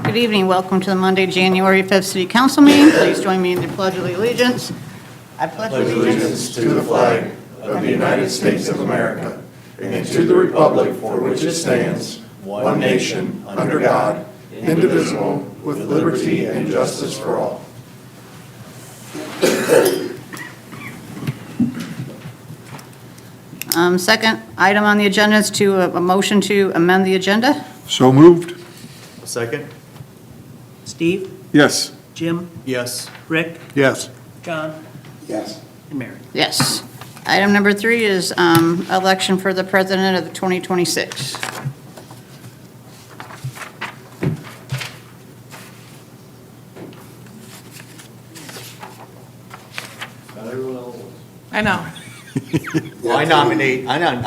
Good evening. Welcome to the Monday, January 5th City Council meeting. Please join me in the Pledge of Allegiance. I pledge allegiance to the flag of the United States of America and to the republic for which it stands, one nation, under God, indivisible, with liberty and justice for all. Second item on the agenda is a motion to amend the agenda. So moved. Second? Steve, Yes. Jim, Yes. Rick, Yes. John, Yes. and Mary. Yes. Item number 3 is election for the president of the 2026. I know. Well, I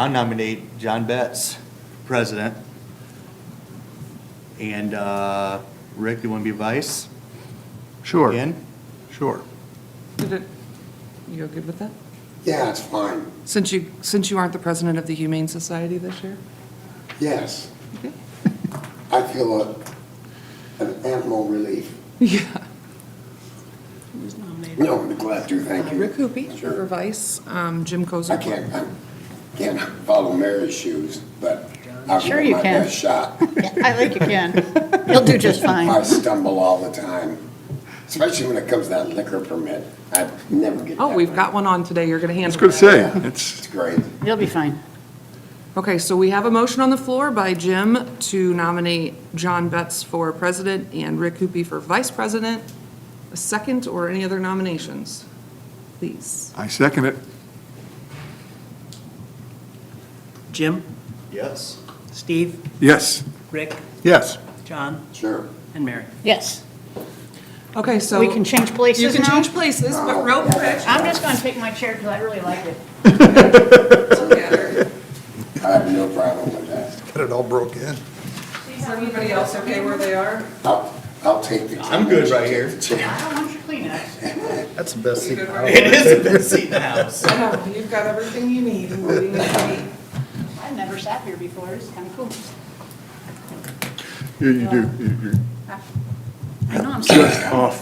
nominate John Betts, president. And Rick, you want to be vice Sure. again? Sure. You good with that? Yeah, it's fine. Since you aren't the president of the Humane Society this year? Yes. Okay. I feel an animal relief. Yeah. Who's nominated? No, I'm glad to, thank you. Rick Hoopie Sure. for vice, Jim I Kozer. can't follow Mary's shoes, but I'll Sure give you it my can. best shot. I think you can. You'll do just I fine. stumble all the time, especially when it comes to that liquor permit. I never get that. Oh, we've one. got one on today. You're going to I was handle going to that. say, It's it's, great. You'll be fine. Okay, so we have a motion on the floor by Jim to nominate John Betts for president and Rick Hoopie for vice president. A second or any other nominations? Please. I second it. Jim, Yes. Steve, Yes. Rick, Yes. John, Sure. and Mary. Yes. Okay, so. We can change places You can now? change places, but real quick. I'm just going to take my chair because I really like it. I have no problem with that. Got it all broke in. Is everybody else okay where they are? I'll take the. I'm good right here. I don't want your Kleenex. That's the best You seat. good right It is the best seat in the house. I know, you've got everything you need and waiting to be. I've never sat here before. This is kind of cool. Yeah, you do. You're I know I'm sorry.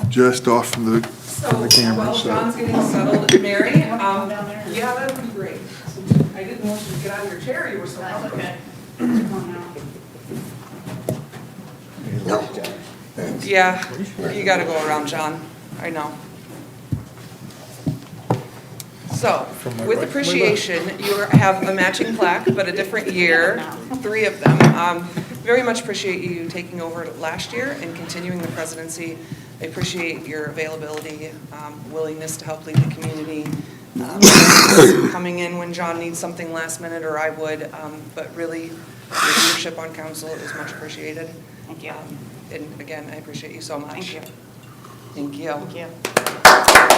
just off from the So, camera, while so. John's getting settled, Mary, down there? yeah, that would be great. I didn't want you to get out of your chair, you were so That's comfortable. okay. Come on now. No. Yeah, you gotta go around, John, I know. So, with appreciation, you have a matching plaque, but a different year, 3 of them. Very much appreciate you taking over last year and continuing the presidency. I appreciate your availability, willingness to help lead the community, coming in when John needs something last minute, or I would, but really, your leadership on council is much appreciated. Thank you. And again, I appreciate you so much. Thank you. Thank you. Thank you.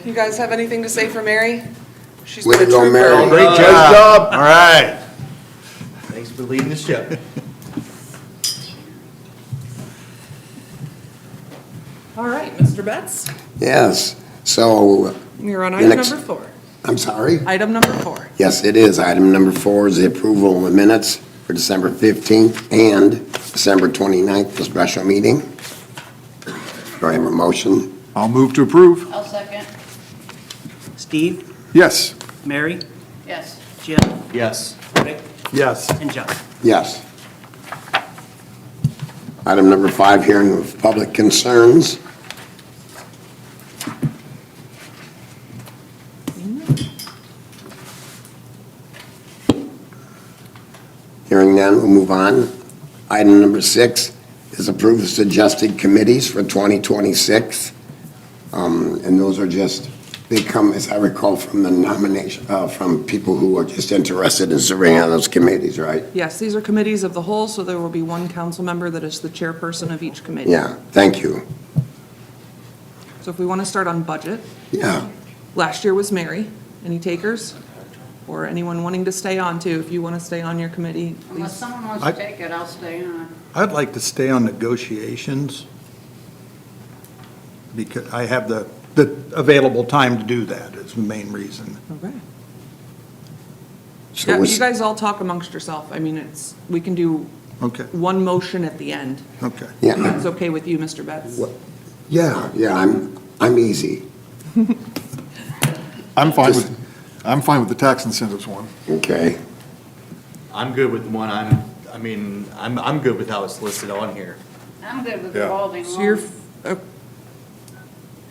You guys have anything to say for Mary? She's Way to been a go, trooper. Mary. Great job. All right. Thanks for leading the ship. All right, Mr. Betts, Yes, so, you're on The item next- number 4. I'm sorry? Item number 4. Yes, it is. Item number 4 is the approval of the minutes for December 15th and December 29th, the special meeting. Do I have a motion? I'll move to approve. I'll second. Steve, Yes. Mary, Yes. Jim, Yes. Rick, Yes. and John. Yes. Item number 5, hearing of public concerns. Hearing none, we'll move on. Item number 6 is approve the suggested committees for 2026. And those are just, they come, as I recall, from the nomination, from people who are just interested in serving on those committees, right? Yes, these are committees of the whole, so there will be one council member that is the chairperson of each committee. Yeah, thank you. So if we want to start on budget, Yeah. last year was Mary. Any takers? Or anyone wanting to stay on too? If you want to stay on your committee, Unless please. someone wants to take it, I'll stay on. I'd like to stay on negotiations because I have the available time to do that is the main reason. Okay. So Yeah, we're, you guys all talk amongst yourself. I mean, we can do Okay, one motion at the end. okay. yeah, It's okay with you, Mr. Betts? yeah, I'm easy, I'm fine with the tax incentives one. okay? I'm good with one, I'm good with how it's listed on here. I'm good with Yeah. revolving So you're, loan.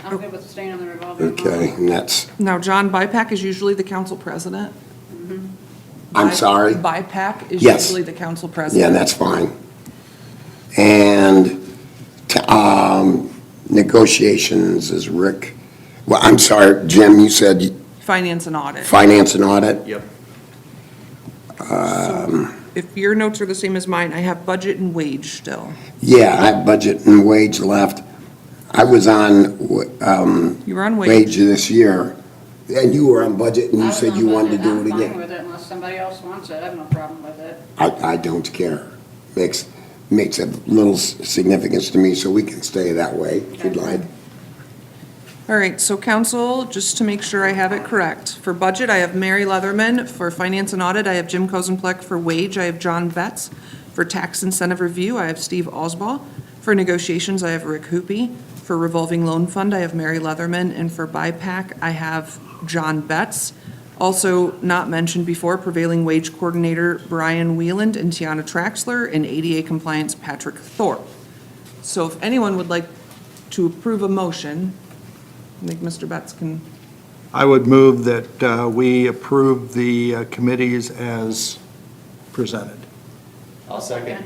I'm good with staying on the revolving loan. Okay, and that's, now, John, BIPAC is usually the council president. I'm sorry? BIPAC is Yes. usually the council Yeah, president. that's fine. And negotiations is Rick, well, I'm sorry, Jim, you said Finance and audit. finance and audit? Yep. If your notes are the same as mine, I have budget and wage still. Yeah, I have budget and wage left. I was on You were on wage. wage this year, and you were on budget, and I you was said on you wanted to budget. do it I'm fine again. with it unless somebody else wants it. I have no problem with it. I don't care. Makes a little significance to me, so we can stay that way, if you'd like. All right, so council, just to make sure I have it correct. For budget, I have Mary Leatherman. For finance and audit, I have Jim Kozenplek. For wage, I have John Vetz. For tax incentive review, I have Steve Osbald. For negotiations, I have Rick Hoopie. For revolving loan fund, I have Mary Leatherman. And for BIPAC, I have John Betts. Also not mentioned before, prevailing wage coordinator Bryan Wieland and Tiana Traxler, and ADA compliance Patrick Thorp. So if anyone would like to approve a motion, I think Mr. Betts can. I would move that we approve the committees as presented. I'll second.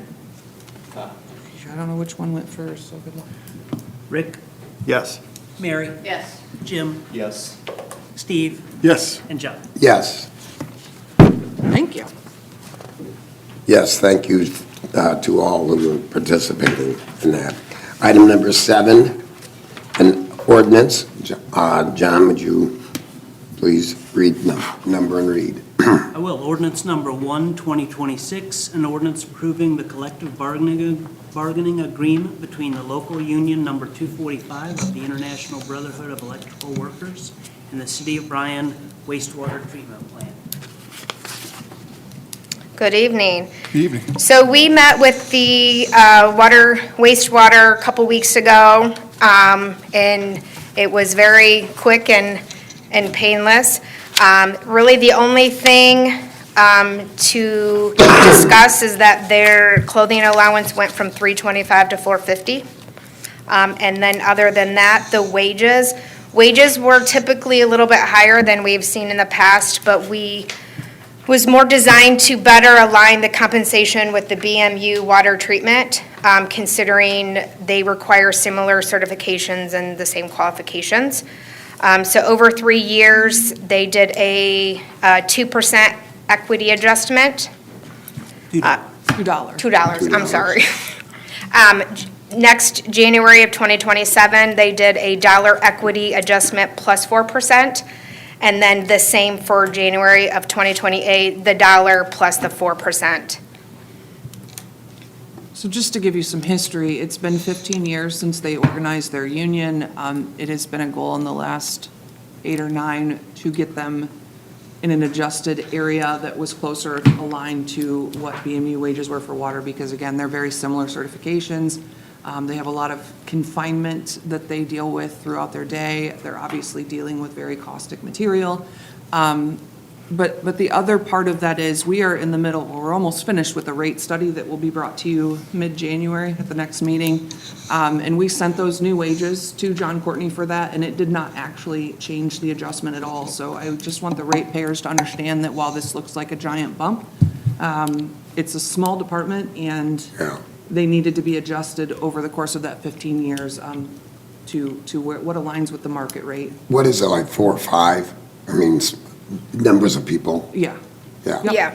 I don't know which one went first, so good luck. Rick, Yes. Mary, Yes. Jim, Yes. Steve, Yes. and John. Yes, Thank you. yes, thank you to all who are participating in that. Item number 7, an ordinance. John, would you please read number and read? I will. Ordinance number 1, 2026, an ordinance approving the collective bargaining agreement between the local union number 245 of the International Brotherhood of Electrical Workers and the City of Bryan Wastewater Treatment Plant. Good evening. Good evening. So we met with the wastewater a couple weeks ago, and it was very quick and painless. Really, the only thing to discuss is that their clothing allowance went from $325 to $450. And then other than that, the wages were typically a little bit higher than we've seen in the past, but was more designed to better align the compensation with the BMU water treatment, considering they require similar certifications and the same qualifications. So over 3 years, they did a 2% equity adjustment. $2. $2, I'm sorry. Next January of 2027, they did a dollar equity adjustment plus 4%. And then the same for January of 2028, the dollar plus the 4%. So just to give you some history, it's been 15 years since they organized their union. It has been a goal in the last 8 or 9 to get them in an adjusted area that was closer aligned to what BMU wages were for water, because again, they're very similar certifications. They have a lot of confinement that they deal with throughout their day. They're obviously dealing with very caustic material. But the other part of that is we are in the middle, we're almost finished with a rate study that will be brought to you mid-January at the next meeting. And we sent those new wages to John Courtney for that, and it did not actually change the adjustment at all. So I just want the ratepayers to understand that while this looks like a giant bump, it's a small department, and Yeah. they needed to be adjusted over the course of that 15 years to what aligns with the market rate. What is it, like 4 or 5? I mean, numbers of people, Yeah. yeah. Yep. Yeah.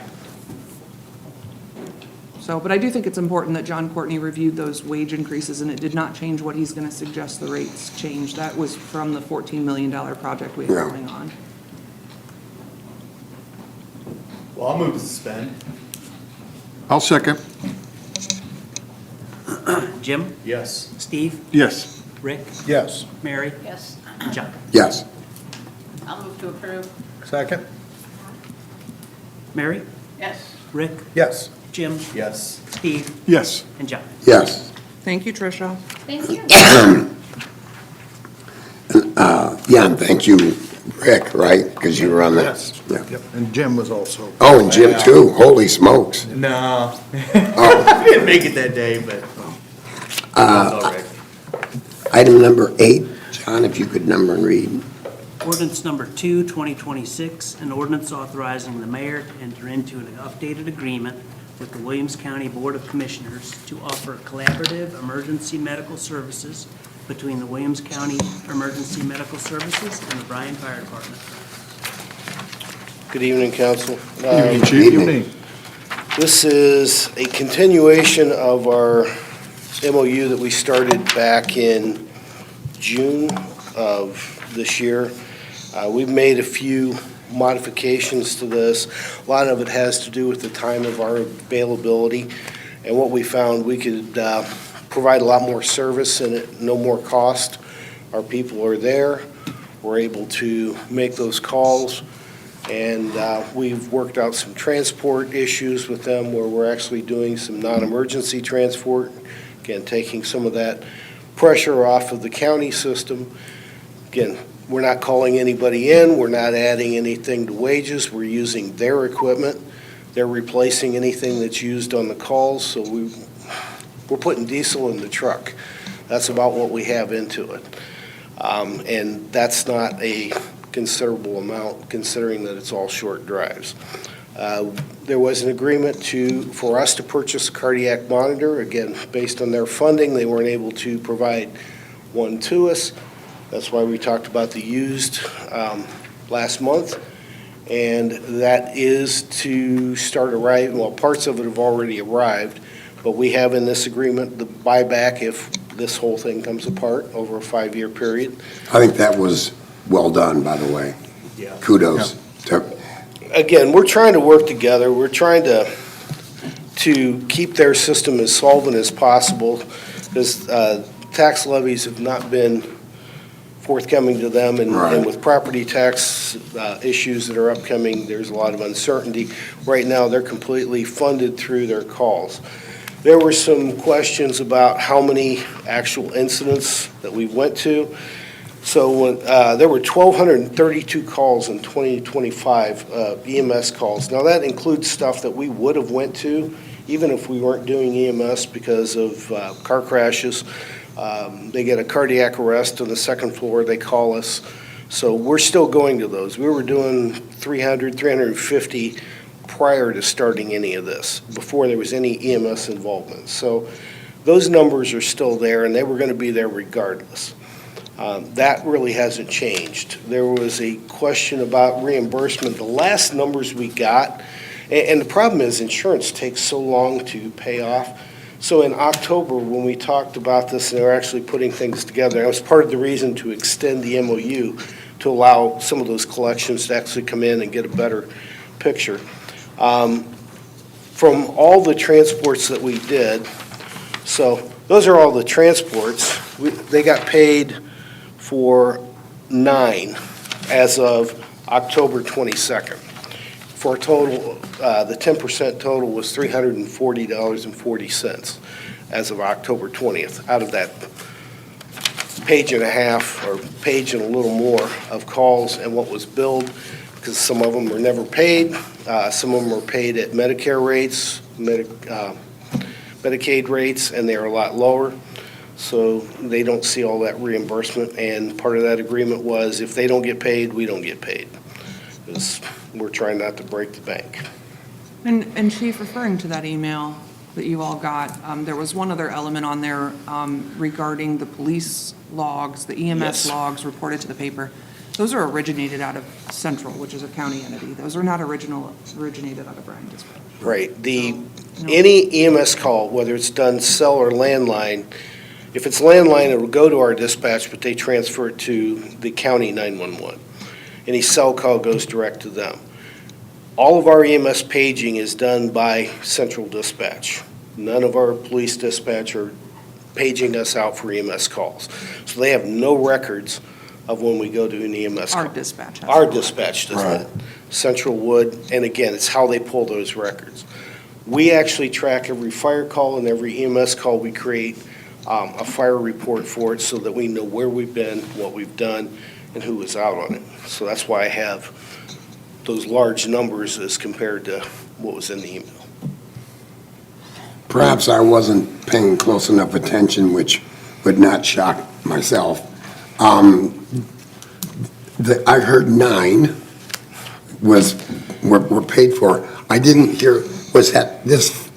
So, but I do think it's important that John Courtney reviewed those wage increases, and it did not change what he's going to suggest the rates change. That was from the $14 million project we have Yeah. going on. Well, I'll move to suspend. I'll second. Jim, Yes. Steve, Yes. Rick, Yes. Mary, Yes. John. Yes, I'll move to approve. Second? Mary, Yes. Rick, Yes. Jim, Yes. Steve, Yes. and John. Yes. Thank you, Tricia. Thank you. Yeah, and thank you, Rick, right? Because you were on that. Yes. Yeah. Yep. And Jim was also. Oh, and Jim too. Holy smokes. No, I didn't make it that day, but. That's all right. Item number 8, John, if you could number and read. Ordinance number 2, 2026, an ordinance authorizing the mayor to enter into an updated agreement with the Williams County Board of Commissioners to offer collaborative emergency medical services between the Williams County Emergency Medical Services and the Bryan Fire Department. Good evening, council. Evening, Chief. Evening. This is a continuation of our MOU that we started back in June of this year. We've made a few modifications to this. A lot of it has to do with the time of our availability. And what we found, we could provide a lot more service and at no more cost. Our people are there. We're able to make those calls. And we've worked out some transport issues with them where we're actually doing some non-emergency transport. Again, taking some of that pressure off of the county system. Again, we're not calling anybody in. We're not adding anything to wages. We're using their equipment. They're replacing anything that's used on the calls. So we're putting diesel in the truck. That's about what we have into it. And that's not a considerable amount considering that it's all short drives. There was an agreement for us to purchase a cardiac monitor. Again, based on their funding, they weren't able to provide one to us. That's why we talked about the used last month. And that is to start arriving, well, parts of it have already arrived, but we have in this agreement the buyback if this whole thing comes apart over a 5-year period. I think that was well done, by the way. Yeah. Kudos. Again, we're trying to work together. We're trying to keep their system as solvent as possible because tax levies have not been forthcoming to them, and Right. with property tax issues that are upcoming, there's a lot of uncertainty. Right now, they're completely funded through their calls. There were some questions about how many actual incidents that we went to. So when, there were 1,232 calls in 2025, EMS calls. Now, that includes stuff that we would have went to, even if we weren't doing EMS because of car crashes. They get a cardiac arrest on the second floor, they call us. So we're still going to those. We were doing 300, 350 prior to starting any of this, before there was any EMS involvement. So those numbers are still there, and they were going to be there regardless. That really hasn't changed. There was a question about reimbursement. The last numbers we got, and the problem is insurance takes so long to pay off. So in October, when we talked about this, and they were actually putting things together, that was part of the reason to extend the MOU to allow some of those collections to actually come in and get a better picture. From all the transports that we did, so those are all the transports. They got paid for 9 as of October 22nd. For a total, the 10% total was $340.40 as of October 20th, out of that page and a half or page and a little more of calls and what was billed, because some of them were never paid. Some of them were paid at Medicare rates, Medicaid rates, and they are a lot lower. So they don't see all that reimbursement, and part of that agreement was if they don't get paid, we don't get paid. Because we're trying not to break the bank. And Chief, referring to that email that you all got, there was one other element on there regarding the police logs, the EMS Yes. logs reported to the paper. Those are originated out of Central, which is a county entity. Those are not originated out of Bryan Dispatch. Right. No. Any EMS call, whether it's done cell or landline, if it's landline, it will go to our dispatch, but they transfer it to the county 911. Any cell call goes direct to them. All of our EMS paging is done by Central Dispatch. None of our police dispatch are paging us out for EMS calls. So they have no records of when we go to an EMS call. Our dispatch has. Our dispatch does Right. that. Central would, and again, it's how they pull those records. We actually track every fire call and every EMS call. We create a fire report for it so that we know where we've been, what we've done, and who was out on it. So that's why I have those large numbers as compared to what was in the email. Perhaps I wasn't paying close enough attention, which would not shock myself. I heard 9 were paid for. I didn't hear, was that this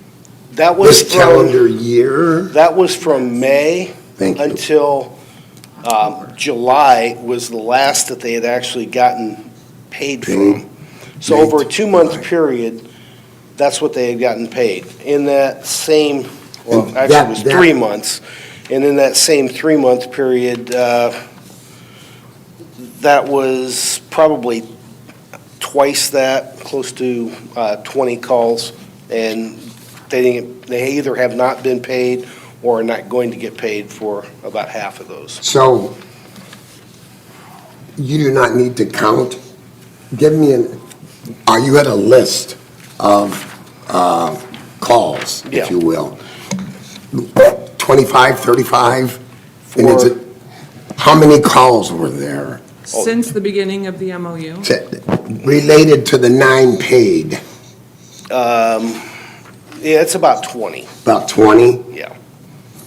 That was calendar year? That was from May Thank you. until July was the last that they had actually gotten paid from. So May over a to 2-month July. period, that's what they had gotten paid. In that same, well, And actually it was that- 3 months. And in that same 3-month period, that was probably twice that, close to 20 calls. And they either have not been paid or are not going to get paid for about half of those. So you do not need to count. Give me are you at a list of calls, Yeah. if you will? 25, 35? And is it, how many calls were there Since the beginning of the MOU. related to the 9 paid? Yeah, it's about 20, About 20? yeah.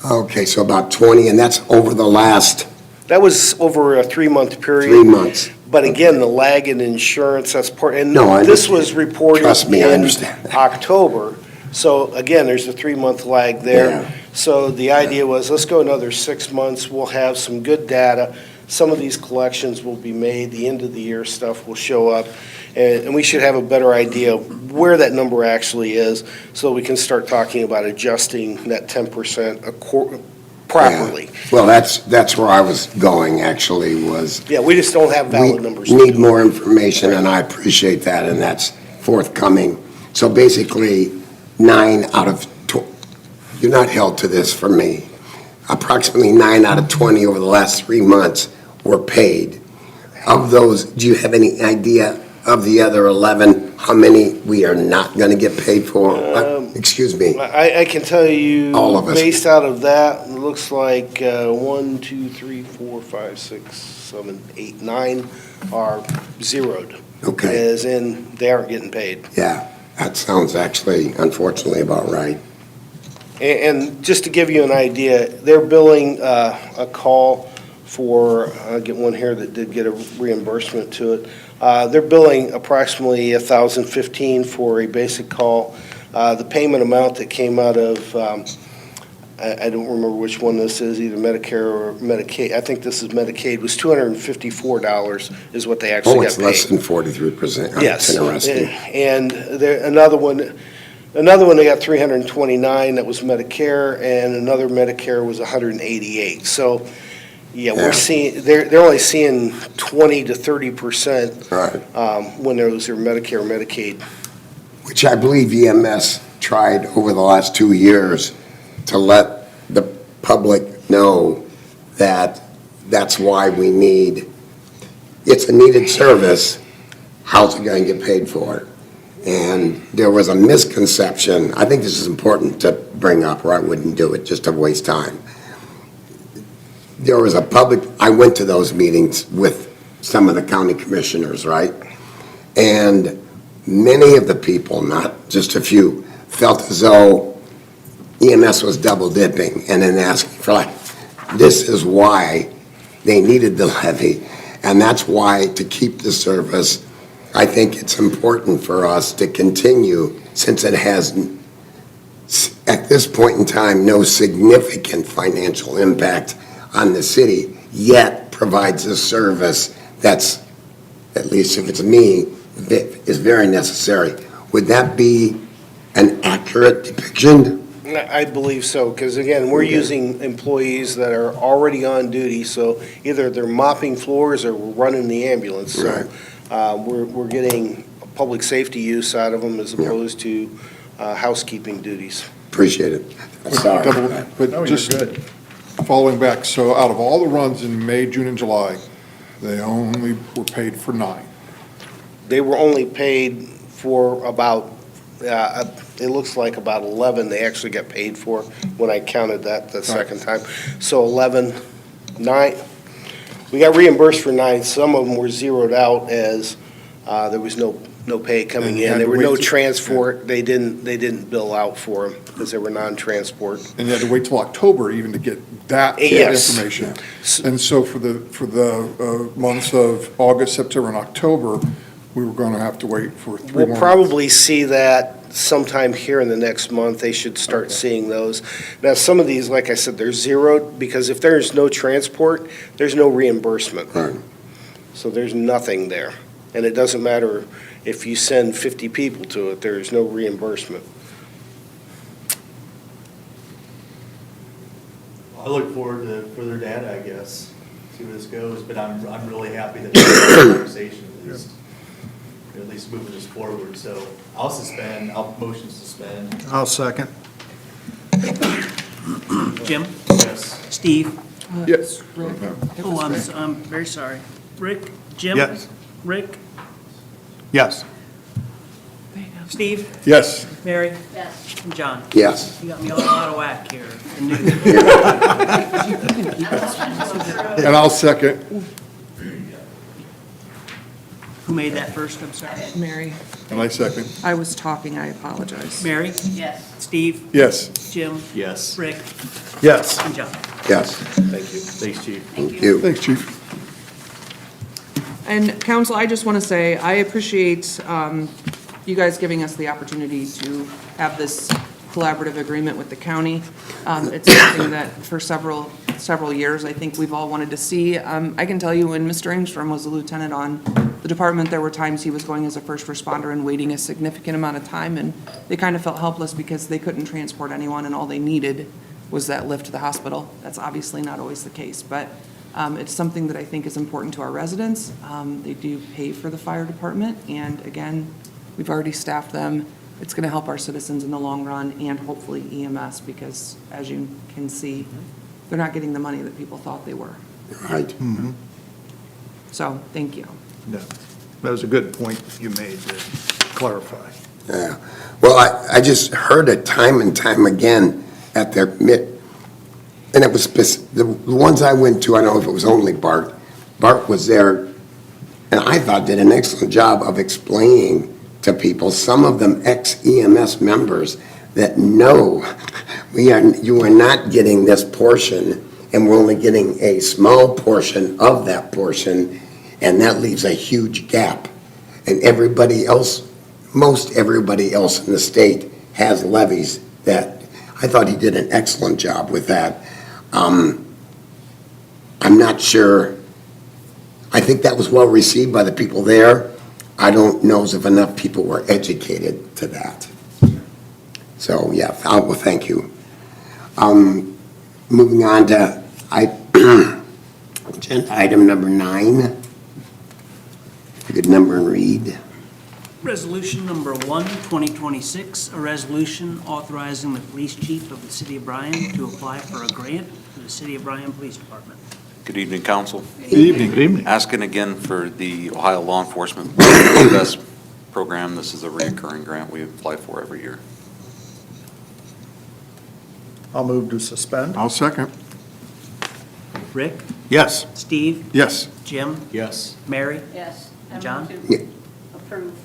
Okay, so about 20, and that's over the last That was over a 3-month period. 3 months. But again, the lag in insurance, that's part, and No, I this understand. was reported Trust me, I in understand that. October. So again, there's a 3-month lag there. Yeah. So the idea was, let's go another 6 months, we'll have some good data. Some of these collections will be made, the end of the year stuff will show up, and we should have a better idea of where that number actually is, so we can start talking about adjusting that 10% properly. Yeah. Well, that's where I was going, actually, was Yeah, we just don't have we valid numbers. need more information, and I appreciate that, and that's forthcoming. So basically, 9 out of, you're not held to this for me. Approximately 9 out of 20 over the last 3 months were paid. Of those, do you have any idea of the other 11, how many we are not going to get paid for? Excuse me. I can tell you. All of us. Based out of that, it looks like 1, 2, 3, 4, 5, 6, 7, 8, 9 are zeroed. Okay. As in, they aren't getting paid. Yeah, that sounds actually, unfortunately, about right. And just to give you an idea, they're billing a call for, I'll get one here that did get a reimbursement to it. They're billing approximately $1,015 for a basic call. The payment amount that came out of, I don't remember which one this is, either Medicare or Medicaid. I think this is Medicaid, was $254 is what they actually Oh, got it's paid. less than 43%. Yes. That's interesting. And there, another one, they got 329, that was Medicare, and another Medicare was 188. So, yeah, Yeah. we're seeing, they're only seeing 20 to 30% Right. when those are Medicare, Medicaid. Which I believe EMS tried over the last 2 years to let the public know that that's why we need, it's a needed service, how's it going to get paid for it? And there was a misconception, I think this is important to bring up, or I wouldn't do it, just to waste time. There was a public, I went to those meetings with some of the county commissioners, right? And many of the people, not just a few, felt as though EMS was double dipping and then asking for like, this is why they needed the levy. And that's why, to keep the service, I think it's important for us to continue, since it has, at this point in time, no significant financial impact on the city, yet provides a service that's, at least if it's me, that is very necessary. Would that be an accurate depiction? I believe so, because again, we're using employees that are already on duty, so either they're mopping floors or we're running the ambulance. Right. So we're getting public safety use out of them as opposed to housekeeping duties. Appreciate it. Sorry. But just following back, so out of all the runs in May, June, and July, They only were paid for 9. They were only paid for about, it looks like about 11 they actually got paid for when I counted that the second time. So 11, 9, we got reimbursed for 9. Some of them were zeroed out as there was no pay coming And you in. had There to were wait no to- transport. They didn't bill out for them because they were non-transport. And you had to wait till October even to get that Yes. information. And so for the months of August, September, and October, we were going to have to wait for 3 more We'll months. probably see that sometime here in the next month. They should start seeing those. Now, some of these, like I said, they're zeroed because if there's no transport, there's no reimbursement. Right. So there's nothing there. And it doesn't matter if you send 50 people to it, there's no reimbursement. I look forward to further data, I guess, see where this goes, but I'm really happy that this conversation is at least moving this forward, so I'll motion suspend. I'll second. Jim? Yes. Steve? Yes. Oh, I'm very sorry. Rick? Jim? Yes. Rick? Yes. Steve? Yes. Mary? Yes. And John? Yes. You got me all out of whack here. And I'll second. Who made that first, I'm sorry? Mary, And I second. I was talking, I apologize. Mary? Yes. Steve? Yes. Jim? Yes. Rick? Yes. And John? Yes. Thank you. Thanks, Chief. Thank you. Thanks, Chief. And council, I just want to say, I appreciate you guys giving us the opportunity to have this collaborative agreement with the county. It's something that for several years, I think we've all wanted to see. I can tell you, when Mr. Engstrom was a lieutenant on the department, there were times he was going as a first responder and waiting a significant amount of time, and they kind of felt helpless because they couldn't transport anyone, and all they needed was that lift to the hospital. That's obviously not always the case, but it's something that I think is important to our residents. They do pay for the fire department, and again, we've already staffed them. It's going to help our citizens in the long run and hopefully EMS, because as you can see, they're not getting the money that people thought they were. Right. So, thank you. No, that was a good point you made to clarify. Yeah. Well, I just heard it time and time again at their and it was the ones I went to, I don't know if it was only Bart. Bart was there, and I thought did an excellent job of explaining to people, some of them ex-EMS members, that no, you are not getting this portion, and we're only getting a small portion of that portion, and that leaves a huge gap. And everybody else, most everybody else in the state has levies that, I thought he did an excellent job with that. I'm not sure, I think that was well received by the people there. I don't know if enough people were educated to that. So, yeah, well, thank you. Moving on to agenda item number 9. If you could number and read. Resolution number 1, 2026, a resolution authorizing the police chief of the city of Bryan to apply for a grant to the city of Bryan Police Department. Good evening, council. Good evening. Good evening. Asking again for the Ohio Law Enforcement Invest Program. This is a recurring grant we apply for every year. I'll move to suspend. I'll second. Rick? Yes. Steve? Yes. Jim? Yes. Mary? Yes. And John? Yeah. Approve.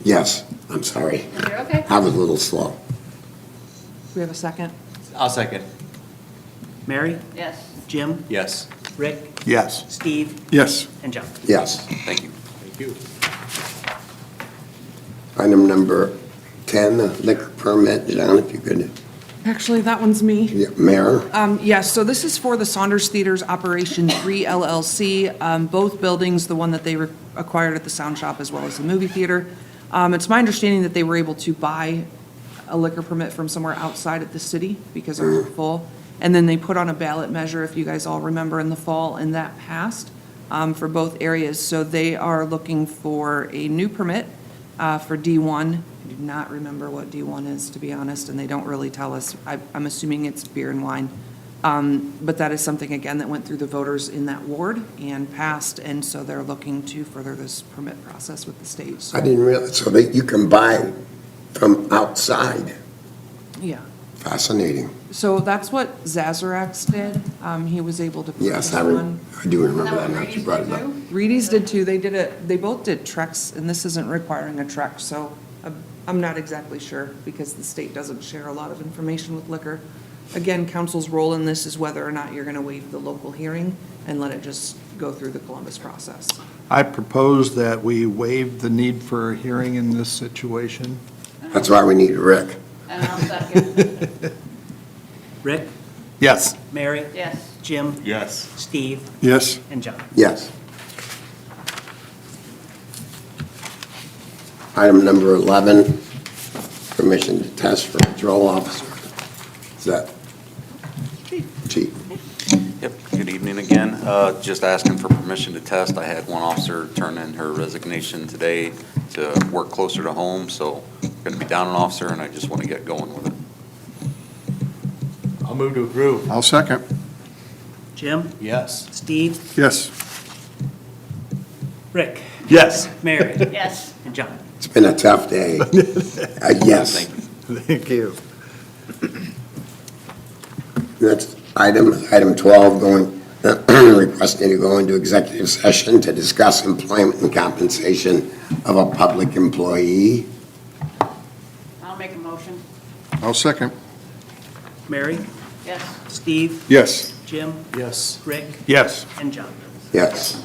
Yes, I'm sorry. You're okay. I was a little slow. We have a second? I'll second. Mary? Yes. Jim? Yes. Rick? Yes. Steve? Yes. And John? Yes. Thank you. Thank you. Item number 10, liquor permit. John, if you could, Actually, that one's me. yeah, Mayor. Yes, so this is for the Saunders Theaters Operation 3 LLC. Both buildings, the one that they acquired at the Sound Shop as well as the movie theater. It's my understanding that they were able to buy a liquor permit from somewhere outside of the city because they were full. And then they put on a ballot measure, if you guys all remember, in the fall, and that passed for both areas. So they are looking for a new permit for D1. I do not remember what D1 is, to be honest, and they don't really tell us. I'm assuming it's beer and wine. But that is something, again, that went through the voters in that ward and passed, and so they're looking to further this permit process with the state. So, I didn't realize, so that you can buy from outside. yeah. Fascinating. So that's what Zazarax did. He was able to Yes, purchase one. I do remember that, now that you brought it up. Reedy's did too. They both did Trex, and this isn't requiring a Trex, so I'm not exactly sure because the state doesn't share a lot of information with liquor. Again, council's role in this is whether or not you're going to waive the local hearing and let it just go through the Columbus process. I propose that we waive the need for a hearing in this situation. That's why we need Rick. And I'll second. Rick, Yes. Mary, Yes. Jim, Yes. Steve, Yes, and John. Yes. Item number 11, permission to test for patrol officer. Is that? Chief. Yep, good evening again. Just asking for permission to test. I had one officer turn in her resignation today to work closer to home, so I'm going to be down an officer, and I just want to get going with it. I'll move to approve. I'll second. Jim, Yes. Steve, Yes, Rick, Yes. Mary, Yes. and John. It's been a tough day. Yes. Thank you. Thank you. Next item 12, requesting to go into executive session to discuss employment and compensation of a public employee. I'll make a motion. I'll second. Mary, Yes. Steve, Yes. Jim, Yes. Rick, Yes. and John. Yes.